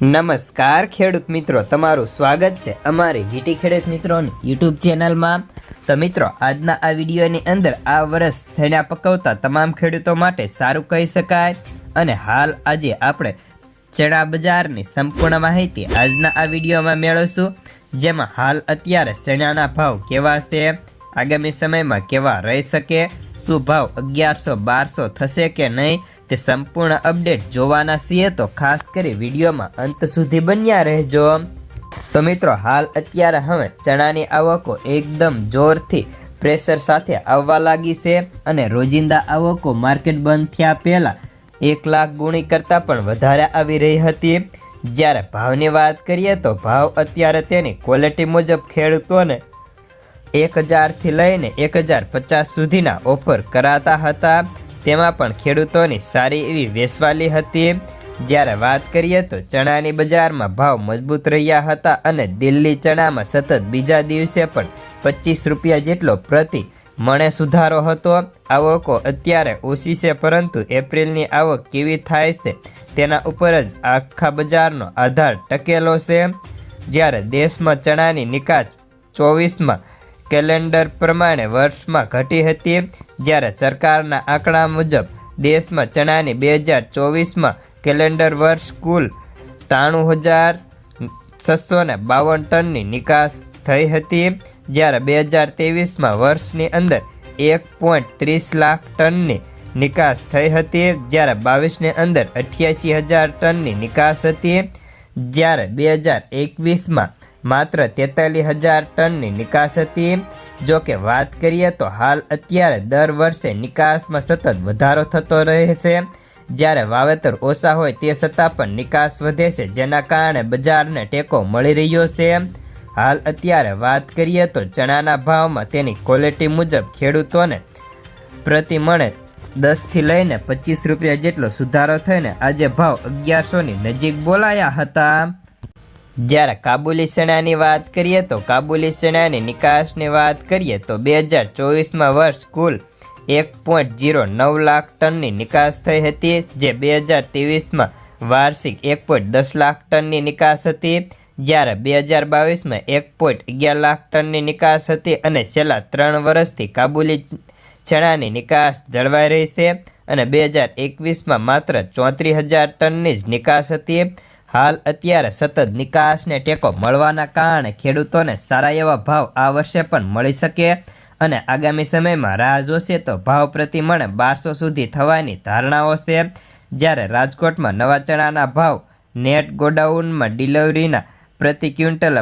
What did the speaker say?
નમસ્કાર ખેડૂત મિત્રો, તમારું સ્વાગત છે અમારી વીટી ખેડૂત મિત્રોની યુટ્યુબ ચેનલમાં। તો મિત્રો, આજના આ વિડીયોની અંદર આ વર્ષ થેણા પકવતા તમામ ખેડૂતો માટે સારું કહી શકાય અને હાલ આજે આપણે ચણા બજારની સંપૂર્ણ માહિતી આજના આ વિડીયોમાં મેળવીશું, જેમાં હાલ અત્યારે ચણાના ભાવ કેવા છે, આગામી સમયમાં કેવા રહી શકે, શું ભાવ 1100-1200 થશે કે નહીં, તે સંપૂર્ણ અપડેટ જોવાના છીએ તો ખાસ કરી વિડીયોમાં અંત સુધી બન્યા રહેજો। તો મિત્રો, હાલ અત્યારે હવે ચણાની આવકો એકદમ જોરથી પ્રેશર સાથે આવવા લાગી છે અને રોજિંદા આવકો માર્કેટ બંધ થયા પહેલાં 1 લાખ ગુણી કરતાં પણ વધારે આવી રહી હતી। જ્યારે ભાવની વાત કરીએ તો ભાવ અત્યારે તેની ક્વોલિટી મુજબ ખેડૂતોને 1000 થી લઈને 1050 સુધીના ઓફર કરાતા હતા, તેમાં પણ ખેડૂતોની સારી એવી વેચવાલી હતી। જ્યારે વાત કરીએ તો ચણાની બજારમાં ભાવ મજબૂત રહ્યા હતા અને દિલ્હી ચણામાં સતત બીજા દિવસે પણ 25 રૂપિયા જેટલો પ્રતિ મણે સુધારો હતો। આવકો અત્યારે ઓછી છે, પરંતુ એપ્રિલની આવક કેવી થાય છે તેના ઉપર જ આખા બજારનો આધાર ટકેલો છે। જ્યારે દેશમાં ચણાની નિકાસ 24માં કેલેન્ડર પ્રમાણે વર્ષમાં ઘટી હતી, જ્યારે સરકારના આંકડા મુજબ દેશમાં ચણાની 2024માં કેલેન્ડર વર્ષ કુલ 93,652 ટનની નિકાસ થઈ હતી, જ્યારે 2023માં વર્ષની અંદર 1.30 લાખ ટનની નિકાસ થઈ હતી, જ્યારે 22ની અંદર 88,000 ટનની નિકાસ હતી, જ્યારે 2021માં માત્ર 43,000 ટનની નિકાસ હતી। જો કે વાત કરીએ તો હાલ અત્યારે દર વર્ષે નિકાસમાં સતત વધારો થતો રહે છે, જ્યારે વાવેતર ઓછા હોય તે છતાં પણ નિકાસ વધે છે, જેના કારણે બજારને ટેકો મળી રહ્યો છે। હાલ અત્યારે વાત કરીએ તો ચણાના ભાવમાં તેની ક્વોલિટી મુજબ ખેડૂતોને પ્રતિ મણે 10 થી લઈને 25 રૂપિયા જેટલો સુધારો થઈને આજે ભાવ 1100ની નજીક બોલાયા હતા। જ્યારે કાબુલી ચણાની વાત કરીએ તો કાબુલી ચણાની નિકાસની વાત કરીએ તો 2024માં વર્ષ કુલ 1.09 લાખ ટનની નિકાસ થઈ હતી, જે 2023માં વાર્ષિક 1.10 લાખ ટનની નિકાસ હતી, જ્યારે 2022માં 1.11 લાખ ટનની નિકાસ હતી અને છેલ્લા 3 વર્ષથી કાબુલી ચણાની નિકાસ જળવાઈ રહી છે અને 2021માં માત્ર 34,000 ટનની જ નિકાસ હતી। હાલ અત્યારે સતત નિકાસને ટેકો મળવાના કારણે ખેડૂતોને સારા એવા ભાવ આ વર્ષે પણ મળી શકે અને આગામી સમયમાં રાહ જોશે તો ભાવ પ્રતિ મણે 1200 સુધી થવાની ધારણાઓ છે। જ્યારે રાજકોટમાં નવા ચણાના ભાવ નેટ ગોડાઉનમાં ડિલિવરીના પ્રતિ ક્વિન્ટલ